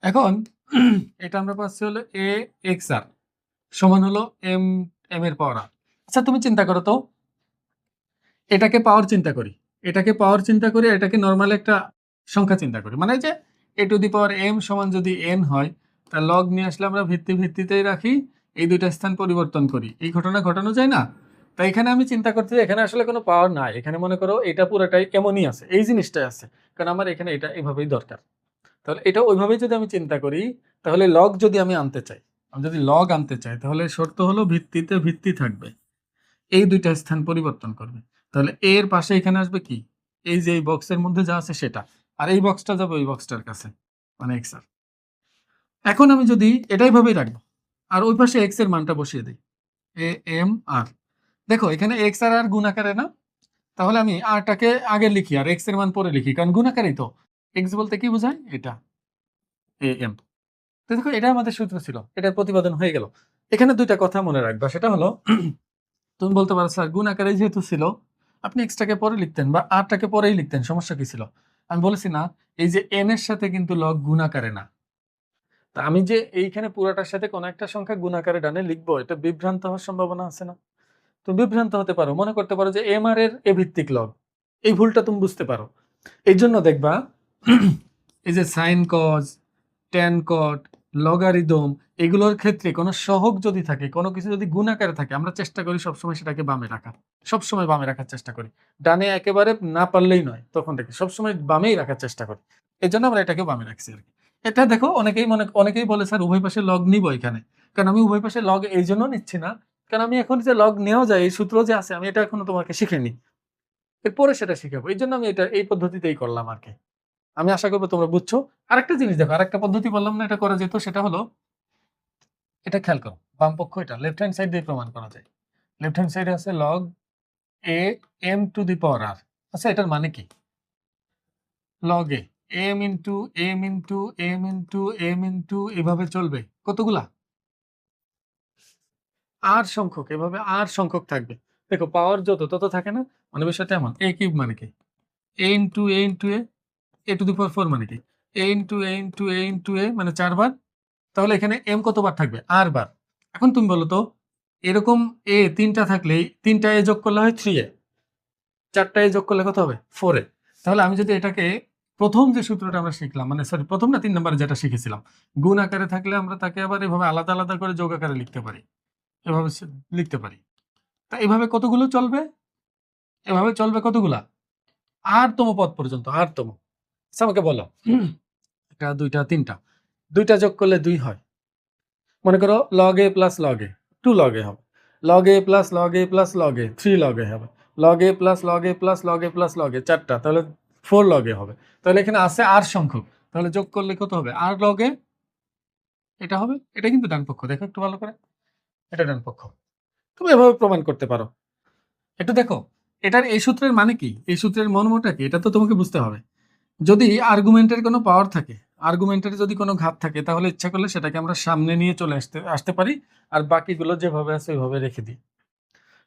A: এখন এটা আমরা পাচ্ছি হলো এ এক্স আর সমান হলো এম, এম এর পাওয়ার আর। আচ্ছা তুমি চিন্তা করো তো, এটাকে পাওয়ার চিন্তা করি, এটাকে পাওয়ার চিন্তা করি, এটাকে নর্মাল একটা সংখ্যা চিন্তা করি। মানে যে এ টু দি পাওয়ার এম সমান যদি এন হয়, তা লগ নিয়ে আসলে আমরা ভিত্তি ভিত্তিতেই রাখি, এই দুইটা স্থান পরিবর্তন করি, এই ঘটনা ঘটানো যায় না? তাই এখানে আমি চিন্তা করতে, এখানে আসলে কোনো পাওয়ার নাই, এখানে মনে করো এটা পুরোটাই এমনই আছে, এই জিনিসটাই আছে, কারণ আমার এখানে এটা এভাবেই দরকার। তাহলে এটা ওইভাবেই যদি আমি চিন্তা করি, তাহলে লগ যদি আমি আনতে চাই, আমি যদি লগ আনতে চাই, তাহলে শর্ত হলো ভিত্তিতে ভিত্তি থাকবে, এই দুইটা স্থান পরিবর্তন করবে। তাহলে এর পাশে এখানে আসবে কি, এই যে এই বক্সের মধ্যে যা আছে সেটা, আর এই বক্সটা যাবে ওই বক্সটার কাছে, মানে এক্স আর। এখন আমি যদি এটাই ভাবেই রাখবো, আর ওই পাশে এক্স এর মানটা বসিয়ে দিই, এ এম আর। দেখো এখানে এক্স আর আর গুণ আকারে না, তাহলে আমি আরটাকে আগে লিখি আর এক্স এর মান পরে লিখি, কারণ গুণ আকারেই তো। এক্স বলতে কি বোঝায়, এটা এ এম। তো দেখো এটা আমাদের সূত্র ছিল, এটার প্রতিপাদন হয়ে গেল। এখানে দুইটা কথা মনে রাখবা, সেটা হলো তুমি বলতে পারো স্যার গুণ আকারে যেহেতু ছিল, আপনি এক্সটাকে পরে লিখতেন বা আরটাকে পরেই লিখতেন, সমস্যা কি ছিল? আমি বলেছি না, এই যে এন এর সাথে কিন্তু লগ গুণ আকারে না। তা আমি যে এইখানে পুরাটার সাথে কোন একটা সংখ্যা গুণ আকারে ডানে লিখবো, এটা বিভ্রান্ত হওয়ার সম্ভাবনা আছে না? তুমি বিভ্রান্ত হতে পারো, মনে করতে পারো যে এম আর এর এ ভিত্তিক লগ, এই ভুলটা তুমি বুঝতে পারো। এই জন্য দেখবা এই যে সাইন কজ, ট্যান কট, লগারিদম, এগুলোর ক্ষেত্রে কোনো সহগ যদি থাকে, কোনো কিছু যদি গুণ আকারে থাকে, আমরা চেষ্টা করি সবসময় সেটাকে বামে রাখার, সবসময় বামে রাখার চেষ্টা করি। ডানে একেবারে না পারলেই নয়, তখন দেখি সবসময় বামেই রাখার চেষ্টা করি। এই জন্য আমরা এটাকে বামে রাখছি আর কি। এটা দেখো অনেকেই বলে স্যার উভয় পাশে লগ নিব এখানে, কারণ আমি উভয় পাশে লগ এই জন্য নিচ্ছি না, কারণ আমি এখন যে লগ নেওয়া যায় এই সূত্র যে আছে, আমি এটা এখনো তোমাকে শিখিনি, এরপরে সেটা শিখাবো। এই জন্য আমি এটা এই পদ্ধতিতেই করলাম আর কি। আমি আশা করবো তোমরা বুঝছো। আরেকটা জিনিস দেখো, আরেকটা পদ্ধতি বললাম না এটা করা যেত, সেটা হলো, এটা খেয়াল করো, বাম পক্ষ এটা লেফট হ্যান্ড সাইড দিয়ে প্রমাণ করা যায়। লেফট হ্যান্ড সাইডে আছে log a m to the power r. আচ্ছা এটার মানে কি, log a m into m into m into m into এভাবে চলবে কতগুলা আর সংখ্যক, এভাবে আর সংখ্যক থাকবে। দেখো পাওয়ার যত তত থাকে না, মানে বিষয়টা এমন। এ কিউব মানে কি, a into a into a to the power 4 মানে কি, a into a into a into a মানে 4 বার। তাহলে এখানে এম কতবার থাকবে, আর বার। এখন তুমি বলো তো, এরকম এ তিনটা থাকলে, তিনটা এ যোগ করলে হয় 3a, চারটা এ যোগ করলে কত হবে 4a। তাহলে আমি যদি এটাকে প্রথম যে সূত্রটা আমরা শিখলাম, মানে সরি প্রথম না 3 নম্বরে যেটা শিখেছিলাম, গুণ আকারে থাকলে আমরা তাকে আবার এভাবে আলাদা আলাদা করে যোগ আকারে লিখতে পারি, এভাবে লিখতে পারি। তা এভাবে কতগুলো চলবে, এভাবে চলবে কতগুলা? তম পদ পর্যন্ত, তম। আচ্ছা আমাকে বলো, ১ টা ২ টা ৩ টা। ২ টা যোগ করলে ২ হয়। মনে করো log a plus log a 2 log a হবে। log a plus log a plus log a 3 log a হবে। log a plus log a plus log a plus log a 4 টা, তাহলে 4 log a হবে। তাহলে এখানে আছে r সংখ্যক, তাহলে যোগ করলে কত হবে? r log a এটা হবে। এটা কিন্তু ডান পক্ষ, দেখো একটু ভালো করে, এটা ডান পক্ষ। তুমি এভাবে প্রমাণ করতে পারো। একটু দেখো এটার এই সূত্রের মানে কি, এই সূত্রের মর্মটা কি, এটা তো তোমাকে বুঝতে হবে। যদি আর্গুমেন্টের কোনো পাওয়ার থাকে, আর্গুমেন্টের যদি কোনো ঘাত থাকে, তাহলে ইচ্ছা করলে সেটাকে আমরা সামনে নিয়ে চলে আসতে পারি, আর বাকিগুলো যেভাবে আছে ওইভাবে রেখে দিই।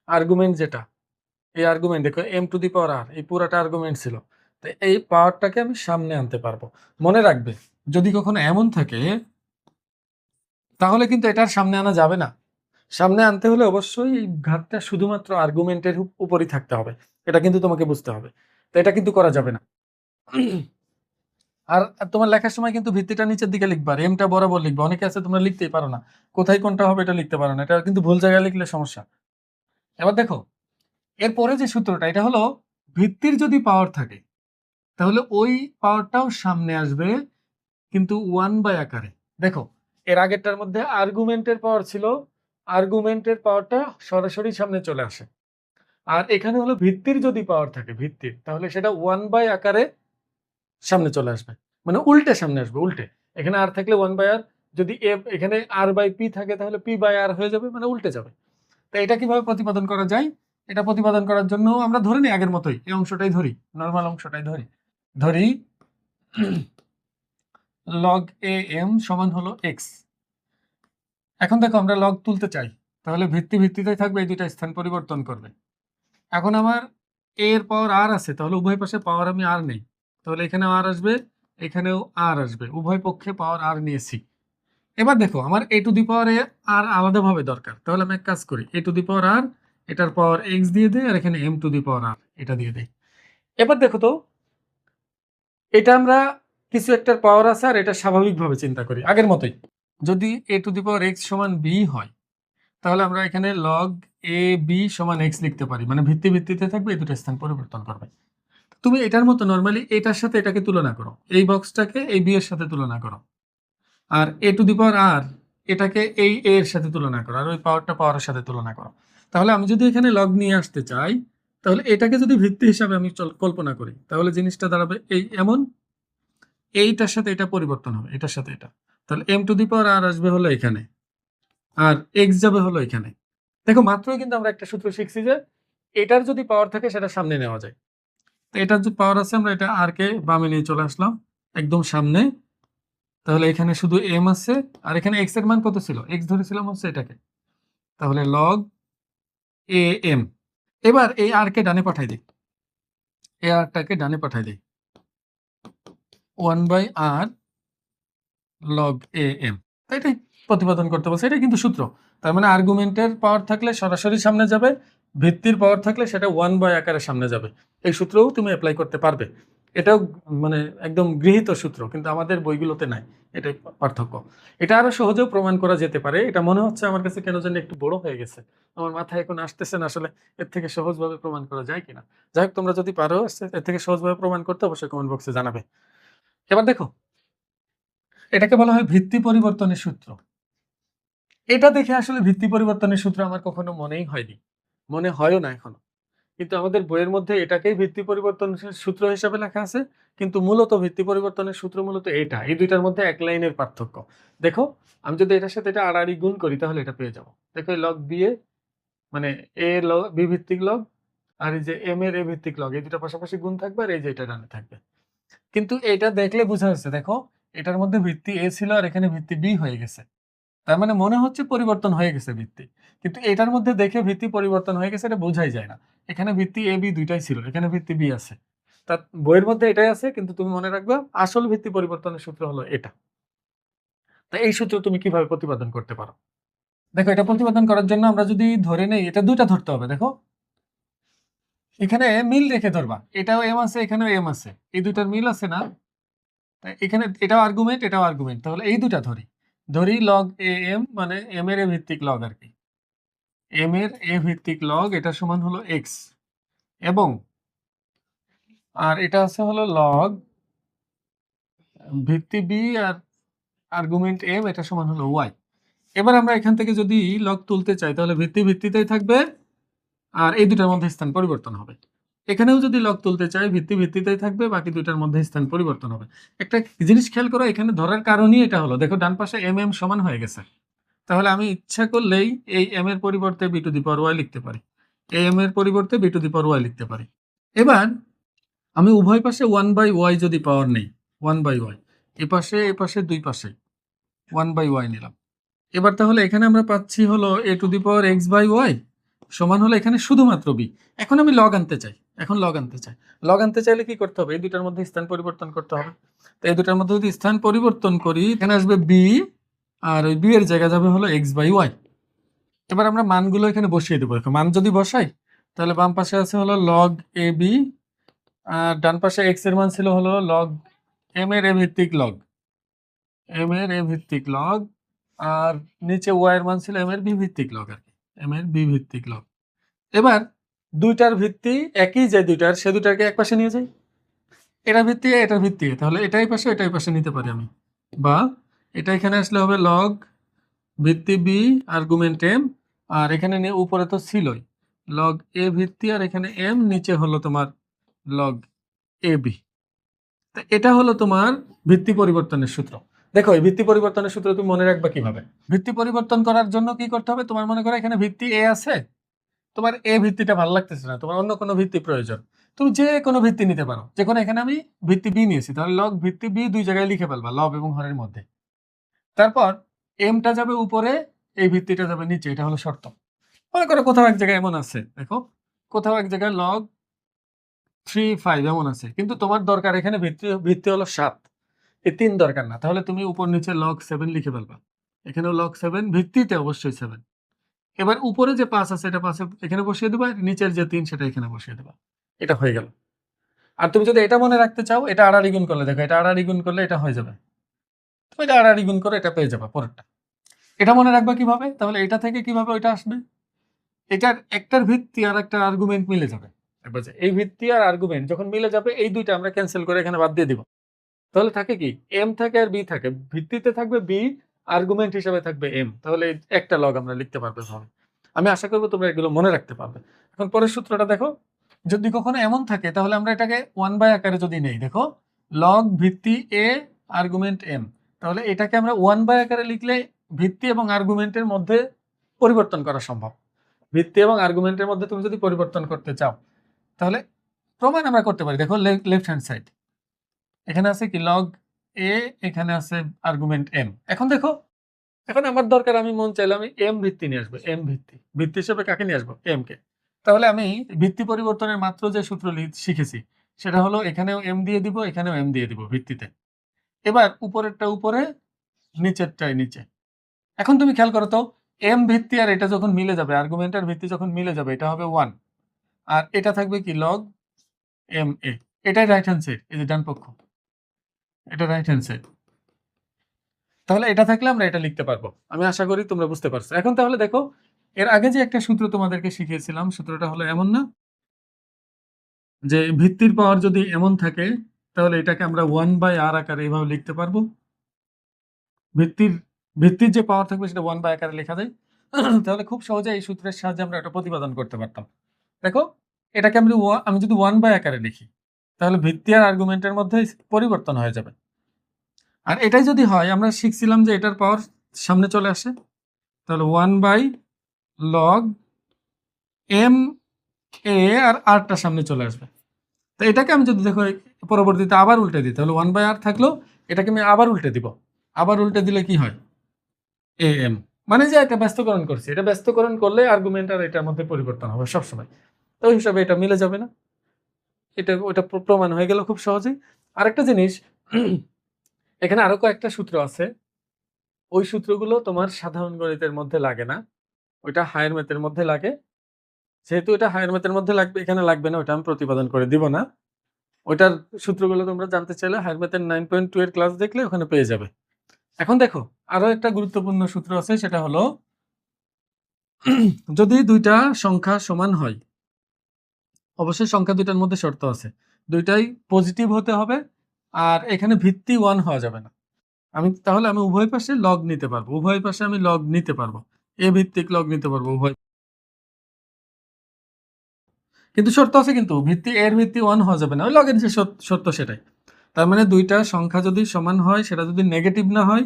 A: আর্গুমেন্ট যেটা, এই আর্গুমেন্ট দেখো m two the power r, এই পুরাটা আর্গুমেন্ট ছিল। তো এই পাওয়ারটাকে আমি সামনে আনতে পারবো। মনে রাখবে, যদি কখনো এমন থাকে তাহলে কিন্তু এটার সামনে আনা যাবে না। সামনে আনতে হলে অবশ্যই এই ঘাতটা শুধুমাত্র আর্গুমেন্টের উপরই থাকতে হবে। এটা কিন্তু তোমাকে বুঝতে হবে। তো এটা কিন্তু করা যাবে না। আর তোমার লেখার সময় কিন্তু ভিত্তিটা নিচের দিকে লিখবা, এমটা বরাবর লিখবা। অনেকে আছে তোমরা লিখতেই পারো না, কোথায় কোনটা হবে এটা লিখতে পারো না, এটা কিন্তু ভুল জায়গায় লিখলে সমস্যা। এবার দেখো এরপরে যে সূত্রটা, এটা হলো ভিত্তির যদি পাওয়ার থাকে তাহলে ওই পাওয়ারটাও সামনে আসবে, কিন্তু 1 বাই আকারে। দেখো এর আগেরটার মধ্যে আর্গুমেন্টের পাওয়ার ছিল, আর্গুমেন্টের পাওয়ারটা সরাসরি সামনে চলে আসে। আর এখানে হলো ভিত্তির যদি পাওয়ার থাকে, ভিত্তির, তাহলে সেটা 1 বাই আকারে সামনে চলে আসবে, মানে উল্টে সামনে আসবে, উল্টে। এখানে আর থাকলে 1 বাই আর, যদি এখানে আর বাই পি থাকে তাহলে পি বাই আর হয়ে যাবে, মানে উল্টে যাবে। তো এটা কিভাবে প্রতিপাদন করা যায়? এটা প্রতিপাদন করার জন্য আমরা ধরে নিই আগের মতোই, এই অংশটাই ধরি, নর্মাল অংশটাই ধরি log a m সমান হলো x। এখন দেখো আমরা লগ তুলতে চাই, তাহলে ভিত্তিতেই থাকবে, এই দুইটা স্থান পরিবর্তন করবে। এখন আমার a এর পাওয়ার r আছে, তাহলে উভয় পাশে পাওয়ার আমি r নেই, তাহলে এখানেও r আসবে, এখানেও r আসবে, উভয় পক্ষে পাওয়ার r নিয়েছি। এবার দেখো আমার a to the power r আলাদাভাবে দরকার, তাহলে আমি এক কাজ করি, a to the power r, এটার পাওয়ার x দিয়ে দেই, আর এখানে m two the power r এটা দিয়ে দেই। এবার দেখো তো, এটা আমরা কিছু একটার পাওয়ার আছে আর এটা স্বাভাবিকভাবে চিন্তা করি আগের মতোই। যদি a to the power x সমান b হয়, তাহলে আমরা এখানে log a b সমান x লিখতে পারি, মানে ভিত্তিতে থাকবে, এই দুটো স্থান পরিবর্তন করবে। তুমি এটার মতো নরমালি এটার সাথে এটাকে তুলনা করো, এই বক্সটাকে এই b এর সাথে তুলনা করো, আর a to the power r এটাকে এই a এর সাথে তুলনা করো, আর ওই পাওয়ারটা পাওয়ারের সাথে তুলনা করো। তাহলে আমি যদি এখানে লগ নিয়ে আসতে চাই, তাহলে এটাকে যদি ভিত্তি হিসাবে আমি কল্পনা করি, তাহলে জিনিসটা দাঁড়াবে এই এমন, এইটার সাথে এটা পরিবর্তন হবে, এটার সাথে এটা, তাহলে m two the power r আসবে হলো এখানে, আর x যাবে হলো এখানে। দেখো মাত্রই কিন্তু আমরা একটা সূত্র শিখছি যে এটার যদি পাওয়ার থাকে সেটা সামনে নেওয়া যায়। তো এটার যে পাওয়ার আছে, আমরা এটা r কে বামে নিয়ে চলে আসলাম একদম সামনে, তাহলে এখানে শুধু m আছে, আর এখানে x এর মান কত ছিল, x ধরেছিলাম হচ্ছে এটাকে, তাহলে log a m। এবার এই r কে ডানে পাঠাই দিই, এই r টাকে ডানে পাঠাই দিই, 1/r log a m। তো এটাই প্রতিপাদন করতে বলছে, এটাই কিন্তু সূত্র। তার মানে আর্গুমেন্টের পাওয়ার থাকলে সরাসরি সামনে যাবে, ভিত্তির পাওয়ার থাকলে সেটা 1 বাই আকারে সামনে যাবে। এই সূত্রও তুমি অ্যাপ্লাই করতে পারবে। এটাও মানে একদম গৃহীত সূত্র, কিন্তু আমাদের বইগুলোতে নাই, এটাই পার্থক্য। এটা আরো সহজেও প্রমাণ করা যেতে পারে। এটা মনে হচ্ছে আমার কাছে কেন জানি একটু বড় হয়ে গেছে, আমার মাথায় এখন আসতেছে না আসলে এর থেকে সহজভাবে প্রমাণ করা যায় কিনা। যাই হোক, তোমরা যদি পারো এর থেকে সহজভাবে প্রমাণ করতে অবশ্যই কমেন্ট বক্সে জানাবে। এবার দেখো, এটাকে বলা হয় ভিত্তি পরিবর্তনের সূত্র। এটা দেখে আসলে ভিত্তি পরিবর্তনের সূত্র আমার কখনো মনেই হয়নি, মনে হয়ও না এখনো। কিন্তু আমাদের বইয়ের মধ্যে এটাকেই ভিত্তি পরিবর্তনের সূত্র হিসাবে লেখা আছে। কিন্তু মূলত ভিত্তি পরিবর্তনের সূত্র মূলত এটা, এই দুইটার মধ্যে এক লাইনের পার্থক্য। দেখো আমি যদি এটার সাথে এটা আড়াআড়ি গুণ করি তাহলে এটা পেয়ে যাব। দেখো এই লগ বি এ, মানে এ লগ বি ভিত্তিক লগ, আর এই যে এম এর এ ভিত্তিক লগ, এই দুটো পাশাপাশি গুণ থাকবে, আর এই যে এটা ডানে থাকবে। কিন্তু এটা দেখলে বোঝা যাচ্ছে, দেখো এটার মধ্যে ভিত্তি এ ছিল আর এখানে ভিত্তি বি হয়ে গেছে, তার মানে মনে হচ্ছে পরিবর্তন হয়ে গেছে ভিত্তি। কিন্তু এটার মধ্যে দেখে ভিত্তি পরিবর্তন হয়ে গেছে এটা বোঝাই যায় না। এখানে ভিত্তি এ বি দুইটাই ছিল, এখানে ভিত্তি বি আছে, তার বইয়ের মধ্যে এটাই আছে, কিন্তু তুমি মনে রাখবে আসল ভিত্তি পরিবর্তনের সূত্র হলো এটা। তা এই সূত্র তুমি কিভাবে প্রতিপাদন করতে পারো? দেখো এটা প্রতিপাদন করার জন্য আমরা যদি ধরে নেই, এটা দুইটা ধরতে হবে। দেখো এখানে মিল রেখে ধরবা, এটাও এম আছে এখানেও এম আছে, এই দুইটার মিল আছে না, এখানে এটাও আর্গুমেন্ট এটাও আর্গুমেন্ট, তাহলে এই দুটা ধরি লগ এ এম, মানে এম এর এ ভিত্তিক লগ আর কি, এম এর এ ভিত্তিক লগ, এটা সমান হলো এক্স। এবং আর এটা আছে হলো লগ ভিত্তি বি আর আর্গুমেন্ট এম, এটা সমান হলো ওয়াই। এবার আমরা এখান থেকে যদি লগ তুলতে চাই তাহলে ভিত্তি ভিত্তিতেই থাকবে আর এই দুটার মধ্যে স্থান পরিবর্তন হবে। এখানেও যদি লগ তুলতে চাই ভিত্তি ভিত্তিতেই থাকবে, বাকি দুটার মধ্যে স্থান পরিবর্তন হবে। একটা জিনিস খেয়াল করো, এখানে ধরার কারণই এটা হলো, দেখো ডান পাশে এম এম সমান হয়ে গেছে। তাহলে আমি ইচ্ছা করলেই এই এম এর পরিবর্তে b to the power y লিখতে পারি, এই এম এর পরিবর্তে b to the power y লিখতে পারি। এবার আমি উভয় পাশে ওয়ান বাই ওয়াই যদি পাওয়ার নেই, ওয়ান বাই ওয়াই এ পাশে দুই পাশে ওয়ান বাই ওয়াই নিলাম। এবার তাহলে এখানে আমরা পাচ্ছি হলো a to the power x by y সমান হলো এখানে শুধুমাত্র বি। এখন আমি লগ আনতে চাই, লগ আনতে চাইলে কি করতে হবে, এই দুটার মধ্যে স্থান পরিবর্তন করতে হবে। তো এই দুটার মধ্যে যদি স্থান পরিবর্তন করি, এখানে আসবে বি আর ওই বি এর জায়গা যাবে হলো এক্স বাই ওয়াই। এবার আমরা মানগুলো এখানে বসিয়ে দেবো। মান যদি বসাই তাহলে বাম পাশে আছে হলো লগ এ বি আর ডান পাশে এক্স এর মান ছিল হলো লগ এম এর এ ভিত্তিক লগ, আর নিচে ওয়াই এর মান ছিল এম এর বি ভিত্তিক লগ, আর কি এম এর বি ভিত্তিক লগ। এবার দুইটার ভিত্তি একই, যে দুইটার সে দুটাকে এক পাশে নিয়ে যাই, এটা ভিত্তি এটা ভিত্তি, তাহলে এটাই পাশে নিতে পারি আমি, বা এটা এখানে আসলে হবে লগ ভিত্তি বি আর্গুমেন্ট এম, আর এখানে উপরে তো ছিলই লগ এ ভিত্তি আর এখানে এম, নিচে হলো তোমার লগ এ বি। এটা হলো তোমার ভিত্তি পরিবর্তনের সূত্র। দেখো এই ভিত্তি পরিবর্তনের সূত্র তুমি মনে রাখবা কিভাবে। ভিত্তি পরিবর্তন করার জন্য কি করতে হবে, তোমার মনে করো এখানে ভিত্তি এ আছে, তোমার এ ভিত্তিটা ভালো লাগতেছে না, তোমার অন্য কোনো ভিত্তি প্রয়োজন, তুমি যে কোনো ভিত্তি নিতে পারো। যে কোনো, এখানে আমি ভিত্তি বি নিয়েছি, তাহলে লগ ভিত্তি বি দুই জায়গায় লিখে ফেলবা, লব এবং হরের মধ্যে। তারপর এমটা যাবে উপরে, এই ভিত্তিটা যাবে নিচে, এটা হলো শর্ত। মনে করো কোথাও এক জায়গায় এমন আছে, দেখো কোথাও এক জায়গায় লগ 3, 5 এমন আছে, কিন্তু তোমার দরকার এখানে ভিত্তি হলো 7, এই 3 দরকার না, তাহলে তুমি উপর নিচে লগ 7 লিখে ফেলবা, এখানেও লগ 7, ভিত্তিতে অবশ্যই 7। এবার উপরে যে 5 আছে এটা 5 এখানে বসিয়ে দেবা, নিচের যে 3 সেটা এখানে বসিয়ে দেবা, এটা হয়ে গেল। আর তুমি যদি এটা মনে রাখতে চাও, এটা আড়াআড়ি গুণ করলে, দেখো এটা আড়াআড়ি গুণ করলে এটা হয়ে যাবে, তুমি এটা আড়াআড়ি গুণ করে এটা পেয়ে যাবে পরেরটা। এটা মনে রাখবা কিভাবে, তাহলে এটা থেকে কিভাবে ওইটা আসবে, এটার একটার ভিত্তি আর একটা আর্গুমেন্ট মিলে যাবে। এবার এই ভিত্তি আর আর্গুমেন্ট যখন মিলে যাবে, এই দুইটা আমরা ক্যান্সেল করে এখানে বাদ দিয়ে দিব, তাহলে থাকে কি এম থাকে আর বি থাকে, ভিত্তিতে থাকবে বি, আর্গুমেন্ট হিসেবে থাকবে এম, তাহলে একটা লগ আমরা লিখতে পারবো ভাবে। আমি আশা করবো তোমরা এগুলো মনে রাখতে পারবে। এখন পরের সূত্রটা দেখো, যদি কখনো এমন থাকে তাহলে আমরা এটাকে 1/, আকারে যদি নেই, দেখো লগ ভিত্তি এ আর্গুমেন্ট এম, তাহলে এটাকে আমরা 1/, আকারে লিখলে ভিত্তি এবং আর্গুমেন্টের মধ্যে পরিবর্তন করা সম্ভব। ভিত্তি এবং আর্গুমেন্টের মধ্যে তুমি যদি পরিবর্তন করতে চাও তাহলে প্রমাণ আমরা করতে পারি। দেখো লেফট হ্যান্ড সাইড, এখানে আছে কি লগ এ, এখানে আছে আর্গুমেন্ট এম। এখন দেখো, এখন আমার দরকার, আমি মন চাইলে আমি এম ভিত্তি নিয়ে আসবো, এম ভিত্তি হিসেবে কাকে নিয়ে আসবো, এম কে। তাহলে আমি ভিত্তি পরিবর্তনের মাত্র যে সূত্র শিখেছি সেটা হলো এখানেও এম দিয়ে দিব, এখানেও এম দিয়ে দিব ভিত্তিতে। এবার উপরেরটা উপরে, নিচেরটাই নিচে। এখন তুমি খেয়াল করো তো, এম ভিত্তি আর এটা যখন মিলে যাবে, আর্গুমেন্ট আর ভিত্তি যখন মিলে যাবে, এটা হবে 1, আর এটা থাকবে কি লগ এম এ, এটাই রাইট হ্যান্ড সাইড, এই যে ডান পক্ষ, এটা রাইট হ্যান্ড সাইড। তাহলে এটা থাকলে আমরা এটা লিখতে পারবো। আমি আশা করি তোমরা বুঝতে পারছো। এখন তাহলে দেখো, এর আগে যে একটা সূত্র তোমাদেরকে শিখিয়েছিলাম, সূত্রটা হলো এমন না, যে ভিত্তির পাওয়ার যদি এমন থাকে তাহলে এটাকে আমরা 1/r আকারে এইভাবে লিখতে পারবো। ভিত্তির যে পাওয়ার থাকবে সেটা 1/, আকারে লেখা যায়। তাহলে খুব সহজে এই সূত্রের সাহায্যে আমরা এটা প্রতিপাদন করতে পারতাম। দেখো এটাকে আমি যদি 1/, আকারে লিখি তাহলে ভিত্তি আর আর্গুমেন্টের মধ্যে পরিবর্তন হয়ে যাবে। আর এটাই যদি হয়, আমরা শিখছিলাম যে এটার পাওয়ার সামনে চলে আসে, তাহলে 1/log এম এ আর আরটা সামনে চলে আসবে। তো এটাকে আমি যদি দেখো পরবর্তীতে আবার উল্টে দিই, তাহলে 1/r থাকলো, এটাকে আমি আবার উল্টে দিব, আবার উল্টে দিলে কি হয়, এ এম, মানে যে এটা ব্যস্তকরণ করছি, এটা ব্যস্তকরণ করলে আর্গুমেন্ট আর এটার মধ্যে পরিবর্তন হবে সবসময়। তো ওই হিসাবে এটা মিলে যাবে না, এটা ওটা প্রমাণ হয়ে গেল খুব সহজেই। আরেকটা জিনিস, এখানে আরো কয়েকটা সূত্র আছে, ওই সূত্রগুলো তোমার সাধারণ গণিতের মধ্যে লাগে না, ওইটা হায়ার ম্যাথের মধ্যে লাগে। যেহেতু এটা হায়ার ম্যাথের মধ্যে লাগবে, এখানে লাগবে না, ওটা আমি প্রতিপাদন করে দিব না। ওইটার সূত্রগুলো তোমরা জানতে চাইলে হায়ার ম্যাথের 9.2 এর ক্লাস দেখলে ওখানে পেয়ে যাবে। এখন দেখো আরো একটা গুরুত্বপূর্ণ সূত্র আছে, সেটা হলো যদি দুইটা সংখ্যা সমান হয়, অবশ্যই সংখ্যা দুইটার মধ্যে শর্ত আছে, দুইটাই পজিটিভ হতে হবে, আর এখানে ভিত্তি 1 হওয়া যাবে না। তাহলে আমি উভয় পাশে লগ নিতে পারবো, উভয় পাশে আমি লগ নিতে পারবো, এ ভিত্তিক লগ নিতে পারবো উভয়। কিন্তু শর্ত আছে, কিন্তু এর ভিত্তি 1 হওয়া যাবে না, ওই লগের যে শর্ত সেটাই। তার মানে দুইটা সংখ্যা যদি সমান হয়, সেটা যদি নেগেটিভ না হয়,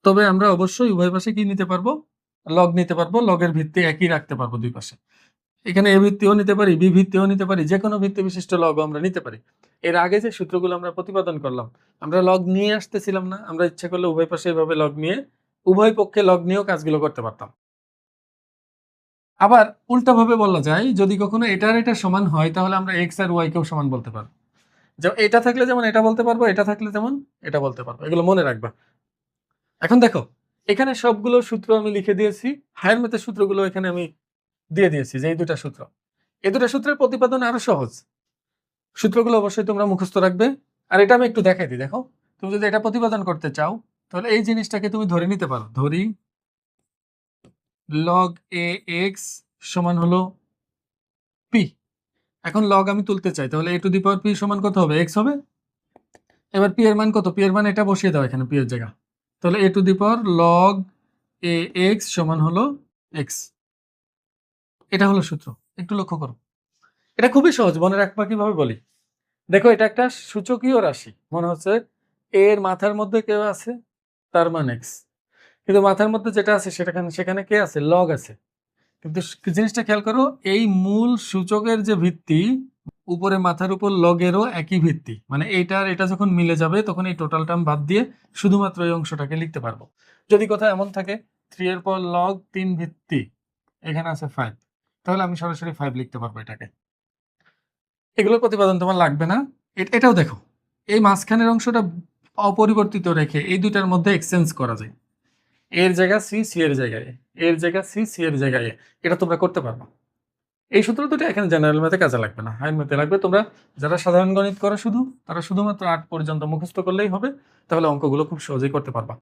A: তবে আমরা অবশ্যই উভয় পাশে কি নিতে পারবো, লগ নিতে পারবো, লগের ভিত্তি একই রাখতে পারবো দুই পাশে। এখানে এ ভিত্তিও নিতে পারি, বি ভিত্তিও নিতে পারি, যে কোনো ভিত্তি বিশিষ্ট লগ আমরা নিতে পারি। এর আগে যে সূত্রগুলো আমরা প্রতিপাদন করলাম, আমরা লগ নিয়ে আসতেছিলাম না, আমরা ইচ্ছা করলে উভয় পাশে এভাবে লগ নিয়ে উভয় পক্ষে লগ নিয়েও কাজগুলো করতে পারতাম। আবার উল্টাভাবে বলা যায়, যদি কখনো এটা সমান হয়, তাহলে আমরা এক্স আর ওয়াই কেও সমান বলতে পারবো। এটা থাকলে যেমন এটা বলতে পারবো, এটা থাকলে যেমন এটা বলতে পারবো, এগুলো মনে রাখবা। এখন দেখো, এখানে সবগুলো সূত্র আমি লিখে দিয়েছি, হায়ার ম্যাথের সূত্রগুলো এখানে আমি দিয়ে দিয়েছি, যে এই দুটা সূত্র, এই দুটা সূত্রের প্রতিপাদন আরো সহজ। সূত্রগুলো অবশ্যই তোমরা মুখস্থ রাখবে। আর এটা আমি একটু দেখাই দিই, দেখো, তুমি যদি এটা প্রতিপাদন করতে চাও, তাহলে এই জিনিসটাকে তুমি ধরে নিতে পারো, ধরি log a x সমান হলো p। এখন লগ আমি তুলতে চাই, তাহলে a to the power p সমান কত হবে, x হবে। এবার p এর মান কত, p এর মান এটা বসিয়ে দাও এখানে p এর জায়গা, তাহলে a to the power log a x সমান হলো x। এটা হলো সূত্র, একটু লক্ষ্য করো, এটা খুবই সহজ, মনে রাখবা কিভাবে বলি। দেখো, এটা একটা সূচকীয় রাশি, মনে হচ্ছে এর মাথার মধ্যে কেউ আছে, তার মান এক্স, কিন্তু মাথার মধ্যে যেটা আছে সেখানে কে আছে, লগ আছে। কিন্তু জিনিসটা খেয়াল করো, এই মূল সূচকের যে ভিত্তি, উপরে মাথার উপর লগেরও একই ভিত্তি, মানে এটা যখন মিলে যাবে, তখন এই টোটাল টার্ম বাদ দিয়ে শুধুমাত্র এই অংশটাকে লিখতে পারবো। যদি কোথাও এমন থাকে 3 এর পর লগ 3 ভিত্তি, এখানে আছে 5, তাহলে আমি সরাসরি 5 লিখতে পারবো এটাকে। এগুলোর প্রতিপাদন তোমার লাগবে না। এটাও দেখো, এই মাঝখানের অংশটা অপরিবর্তিত রেখে এই দুইটার মধ্যে এক্সচেঞ্জ করা যায়, এর জায়গা সি, সি এর জায়গায়, এর জায়গা সি, সি এর জায়গায়, এটা তোমরা করতে পারবে। এই সূত্র দুটো এখানে জেনারেল ম্যাথে কাজে লাগবে না, হায়ার ম্যাথে লাগবে। তোমরা যারা সাধারণ গণিত করো তারা শুধুমাত্র 8 পর্যন্ত মুখস্থ করলেই হবে, তাহলে অঙ্কগুলো খুব সহজেই করতে পারবা।